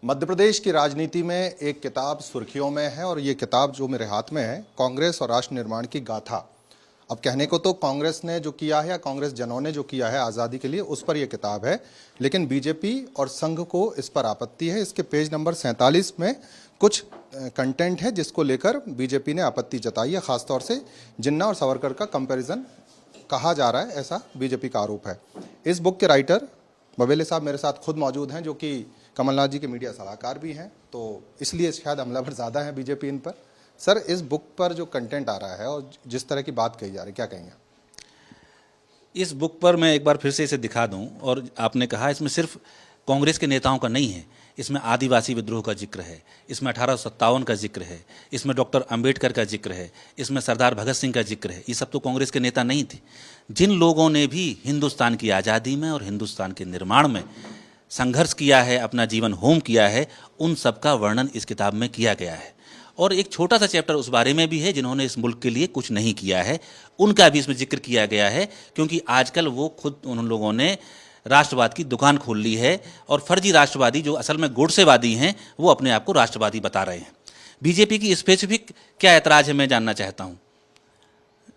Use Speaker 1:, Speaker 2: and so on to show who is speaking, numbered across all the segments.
Speaker 1: मध्य प्रदेश की राजनीति में एक किताब सुर्खियों में है और ये किताब जो मेरे हाथ में है, कांग्रेस और राष्ट्र निर्माण की गाथा। अब कहने को तो कांग्रेस ने जो किया है या कांग्रेस जनों ने जो किया है आज़ादी के लिए, उस पर यह किताब है, लेकिन बीजेपी और संघ को इस पर आपत्ति है। इसके पेज नंबर 47 में कुछ कंटेंट है जिसको लेकर बीजेपी ने आपत्ति जताई है। खासतौर से जिन्ना और सावरकर का कंपैरिजन कहा जा रहा है, ऐसा बीजेपी का आरोप है। इस बुक के राइटर बबेले साहब मेरे साथ खुद मौजूद हैं, जो कि कमलनाथ जी के मीडिया सलाहकार भी हैं, तो इसलिए शायद हमलावर ज़्यादा है बीजेपी इन पर। सर, इस बुक पर जो कंटेंट आ रहा है और जिस तरह की बात कही जा रही है, क्या कहेंगे?
Speaker 2: इस बुक पर मैं एक बार फिर से इसे दिखा दूं, और आपने कहा इसमें सिर्फ कांग्रेस के नेताओं का नहीं है, इसमें आदिवासी विद्रोह का जिक्र है, इसमें 1857 का जिक्र है, इसमें डॉक्टर अंबेडकर का जिक्र है, इसमें सरदार भगत सिंह का जिक्र है। ये सब तो कांग्रेस के नेता नहीं थे। जिन लोगों ने भी हिंदुस्तान की आज़ादी में और हिंदुस्तान के निर्माण में संघर्ष किया है, अपना जीवन होम किया है, उन सब का वर्णन इस किताब में किया गया है। और एक छोटा सा चैप्टर उस बारे में भी है जिन्होंने इस मुल्क के लिए कुछ नहीं किया है, उनका भी इसमें जिक्र किया गया है, क्योंकि आजकल वो खुद उन लोगों ने राष्ट्रवाद की दुकान खोल ली है और फर्जी राष्ट्रवादी जो असल में गोडसेवादी हैं वो अपने आप को राष्ट्रवादी बता रहे हैं। बीजेपी की स्पेसिफिक क्या ऐतराज है मैं जानना चाहता हूँ।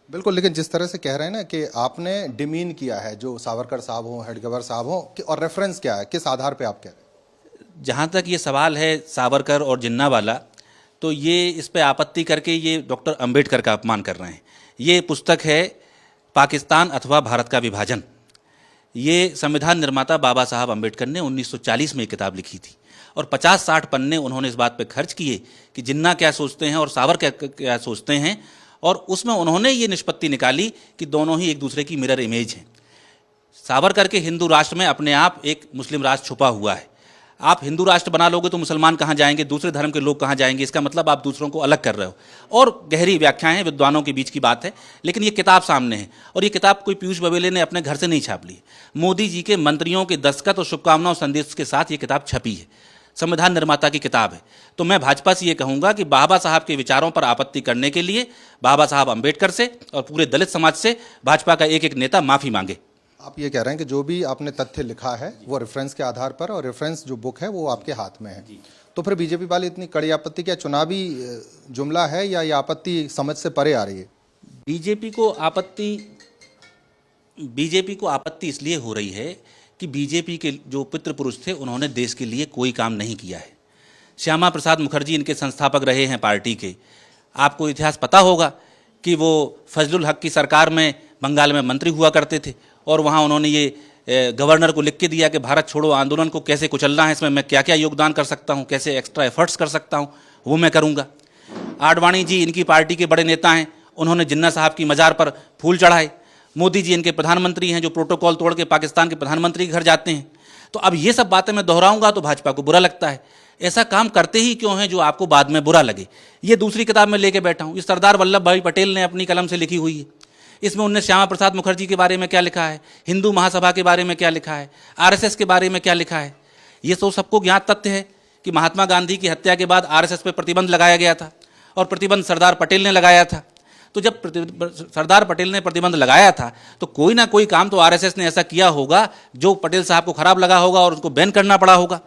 Speaker 1: बिल्कुल, लेकिन जिस तरह से कह रहे हैं ना कि आपने डिमीन किया है, जो सावरकर साहब हो, हेडगेवार साहब हो, और रेफरेंस क्या है, किस आधार पे आप कह रहे हैं?
Speaker 2: जहाँ तक ये सवाल है सावरकर और जिन्ना वाला, तो ये इस पे आपत्ति करके ये डॉक्टर अंबेडकर का अपमान कर रहे हैं। ये पुस्तक है पाकिस्तान अथवा भारत का विभाजन। ये संविधान निर्माता बाबा साहब अंबेडकर ने 1940 में ये किताब लिखी थी और 50-60 पन्ने उन्होंने इस बात पे खर्च किए कि जिन्ना क्या सोचते हैं और सावरकर क्या सोचते हैं, और उसमें उन्होंने ये निष्पत्ति निकाली कि दोनों ही एक दूसरे की मिरर इमेज हैं। सावरकर के हिंदू राष्ट्र में अपने आप एक मुस्लिम राष्ट्र छुपा हुआ है। आप हिंदू राष्ट्र बना लोगे तो मुसलमान कहाँ जाएंगे, दूसरे धर्म के लोग कहाँ जाएंगे, इसका मतलब आप दूसरों को अलग कर रहे हो। और गहरी व्याख्याएं विद्वानों के बीच की बात है, लेकिन ये किताब सामने है और ये किताब कोई पीयूष बबेले ने अपने घर से नहीं छाप ली। मोदी जी के मंत्रियों के दस्तखत और शुभकामनाओं संदेश के साथ ये किताब छपी है, संविधान निर्माता की किताब है। तो मैं भाजपा से ये कहूँगा कि बाबा साहब के विचारों पर आपत्ति करने के लिए बाबा साहब अंबेडकर से और पूरे दलित समाज से भाजपा का एक एक नेता माफ़ी मांगे।
Speaker 1: आप ये कह रहे हैं कि जो भी आपने तथ्य लिखा है वो रेफरेंस के आधार पर, और रेफरेंस जो बुक है वो आपके हाथ में है, तो फिर बीजेपी वाली इतनी कड़ी आपत्ति क्या चुनावी जुमला है या ये आपत्ति समझ से परे आ रही है?
Speaker 2: बीजेपी को आपत्ति इसलिए हो रही है कि बीजेपी के जो पितृ पुरुष थे उन्होंने देश के लिए कोई काम नहीं किया है। श्यामा प्रसाद मुखर्जी इनके संस्थापक रहे हैं पार्टी के। आपको इतिहास पता होगा कि वो फजलुल हक की सरकार में बंगाल में मंत्री हुआ करते थे और वहाँ उन्होंने ये गवर्नर को लिख के दिया कि भारत छोड़ो आंदोलन को कैसे कुचलना है, इसमें मैं क्या क्या योगदान कर सकता हूँ, कैसे एक्स्ट्रा एफर्ट्स कर सकता हूँ, वो मैं करूँगा। आडवाणी जी इनकी पार्टी के बड़े नेता हैं, उन्होंने जिन्ना साहब की मज़ार पर फूल चढ़ाए। मोदी जी इनके प्रधानमंत्री हैं जो प्रोटोकॉल तोड़ के पाकिस्तान के प्रधानमंत्री के घर जाते हैं। तो अब ये सब बातें मैं दोहराऊंगा तो भाजपा को बुरा लगता है। ऐसा काम करते ही क्यों हैं जो आपको बाद में बुरा लगे। ये दूसरी किताब में लेके बैठा हूँ, ये सरदार वल्लभ भाई पटेल ने अपनी कलम से लिखी हुई है। इसमें उनने श्यामा प्रसाद मुखर्जी के बारे में क्या लिखा है, हिंदू महासभा के बारे में क्या लिखा है, आरएसएस के बारे में क्या लिखा है। ये तो सबको ज्ञात तथ्य है कि महात्मा गांधी की हत्या के बाद आरएसएस पर प्रतिबंध लगाया गया था और प्रतिबंध सरदार पटेल ने लगाया था। तो जब सरदार पटेल ने प्रतिबंध लगाया था तो कोई ना कोई काम तो आरएसएस ने ऐसा किया होगा जो पटेल साहब को खराब लगा होगा और उनको बैन करना पड़ा होगा।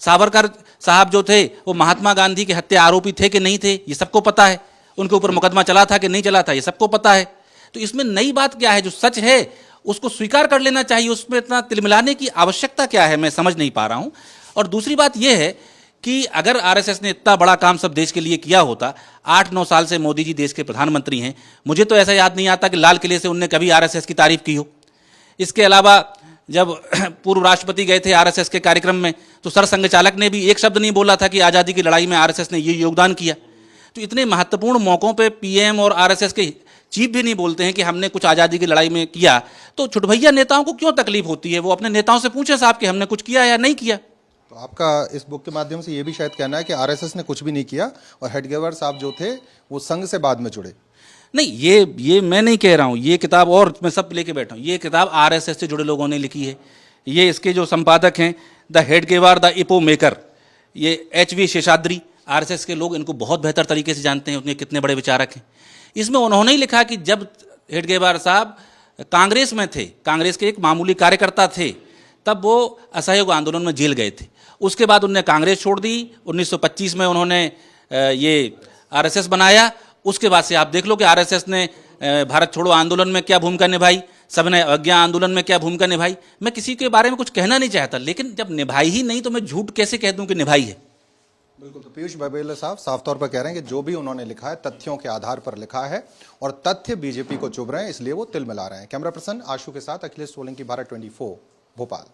Speaker 2: सावरकर साहब जो थे वो महात्मा गांधी के हत्या आरोपी थे कि नहीं थे, ये सबको पता है। उनके ऊपर मुकदमा चला था कि नहीं चला था, ये सबको पता है। तो इसमें नई बात क्या है? जो सच है उसको स्वीकार कर लेना चाहिए, उसमें इतना तिलमिलाने की आवश्यकता क्या है, मैं समझ नहीं पा रहा हूँ। और दूसरी बात यह है कि अगर आरएसएस ने इतना बड़ा काम सब देश के लिए किया होता, 8-9 साल से मोदी जी देश के प्रधानमंत्री हैं, मुझे तो ऐसा याद नहीं आता कि लाल किले से उनने कभी आरएसएस की तारीफ की हो। इसके अलावा जब पूर्व राष्ट्रपति गए थे आरएसएस के कार्यक्रम में तो सरसंघ चालक ने भी एक शब्द नहीं बोला था कि आज़ादी की लड़ाई में आरएसएस ने ये योगदान किया। तो इतने महत्वपूर्ण मौक़ों पर पीएम और आरएसएस के चीफ भी नहीं बोलते हैं कि हमने कुछ आज़ादी की लड़ाई में किया, तो छुटभैया नेताओं को क्यों तकलीफ होती है? वो अपने नेताओं से पूछे साहब कि हमने कुछ किया या नहीं किया।
Speaker 1: तो आपका इस बुक के माध्यम से ये भी शायद कहना है कि आरएसएस ने कुछ भी नहीं किया और हेडगेवार साहब जो थे वो संघ से बाद में जुड़े।
Speaker 2: नहीं, ये मैं नहीं कह रहा हूँ। ये किताब और मैं सब लेके बैठा हूँ। ये किताब आरएसएस से जुड़े लोगों ने लिखी है। ये इसके जो संपादक हैं the Hedgewar the Ipoh maker, ये एच.वी. शेषाद्री, आरएसएस के लोग इनको बहुत बेहतर तरीके से जानते हैं, उनके कितने बड़े विचारक हैं। इसमें उन्होंने ही लिखा कि जब हेडगेवार साहब कांग्रेस में थे, कांग्रेस के एक मामूली कार्यकर्ता थे, तब वो असहयोग आंदोलन में जेल गए थे। उसके बाद उन्होंने कांग्रेस छोड़ दी, 1925 में उन्होंने ये आरएसएस बनाया। उसके बाद से आप देख लो कि आरएसएस ने भारत छोड़ो आंदोलन में क्या भूमिका निभाई, सबने अवज्ञा आंदोलन में क्या भूमिका निभाई। मैं किसी के बारे में कुछ कहना नहीं चाहता, लेकिन जब निभाई ही नहीं तो मैं झूठ कैसे कह दूं कि निभाई है।
Speaker 1: बिल्कुल, तो पीयूष बबेला साहब साफ तौर पर कह रहे हैं कि जो भी उन्होंने लिखा है तथ्यों के आधार पर लिखा है और तथ्य बीजेपी को चुभ रहे हैं, इसलिए वो तिल मिला रहे हैं। कैमरा पर्सन आशु के साथ अखिलेश सोलंकी, भारत 24 भोपाल।